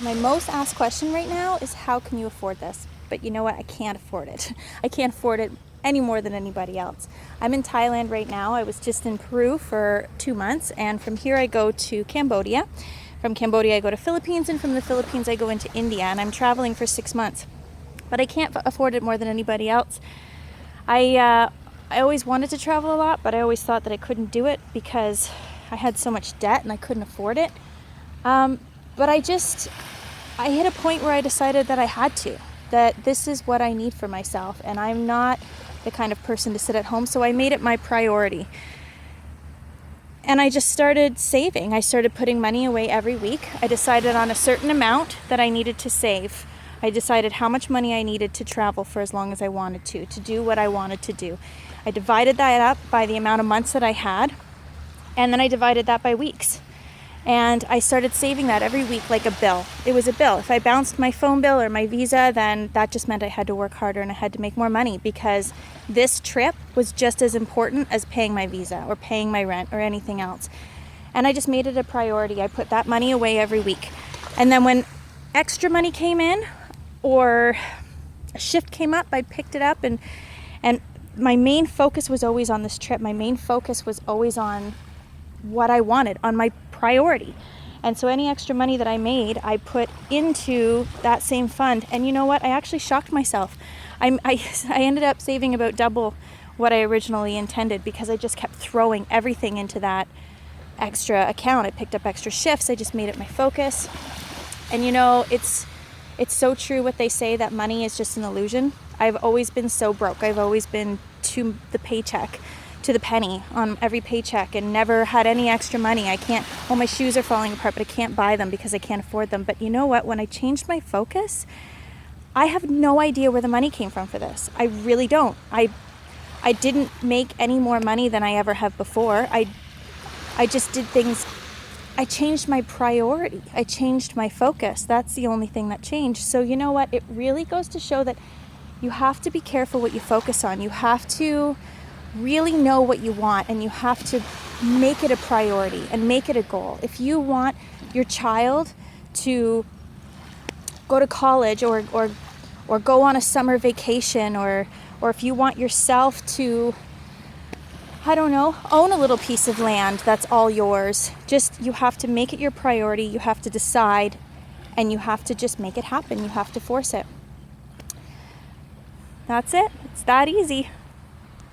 My most asked question right now is how can you afford this? But you know what? I can't afford it. I can't afford it any more than anybody else. I'm in Thailand right now. I was just in Peru for 2 months, and from here I go to Cambodia. From Cambodia I go to Philippines, and from the Philippines I go into India, and I'm traveling for 6 months. But I can't afford it more than anybody else. I always wanted to travel a lot, but I always thought that I couldn't do it because I had so much debt and I couldn't afford it. But I hit a point where I decided that I had to, that this is what I need for myself, and I'm not the kind of person to sit at home, so I made it my priority. And I just started saving. I started putting money away every week. I decided on a certain amount that I needed to save. I decided how much money I needed to travel for as long as I wanted to do what I wanted to do. I divided that up by the amount of months that I had, and then I divided that by weeks. And I started saving that every week like a bill. It was a bill. If I bounced my phone bill or my visa, then that just meant I had to work harder and I had to make more money, because this trip was just as important as paying my visa or paying my rent or anything else. And I just made it a priority. I put that money away every week. And then when extra money came in or a shift came up, I picked it up, and my main focus was always on this trip. My main focus was always on what I wanted, on my priority. And so any extra money that I made, I put into that same fund. And you know what? I actually shocked myself. I ended up saving about double what I originally intended, because I just kept throwing everything into that extra account. I picked up extra shifts. I just made it my focus. And you know, it's so true what they say, that money is just an illusion. I've always been so broke. I've always been to the paycheck, to the penny on every paycheck, and never had any extra money. My shoes are falling apart, but I can't buy them because I can't afford them. But you know what? When I changed my focus, I have no idea where the money came from for this. I really don't. I didn't make any more money than I ever have before. I just did things. I changed my priority. I changed my focus. That's the only thing that changed. So you know what? It really goes to show that you have to be careful what you focus on. You have to really know what you want, and you have to make it a priority and make it a goal. If you want your child to go to college or go on a summer vacation, or if you want yourself to, I don't know, own a little piece of land that's all yours, you have to make it your priority. You have to decide, and you have to just make it happen. You have to force it. That's it. It's that easy.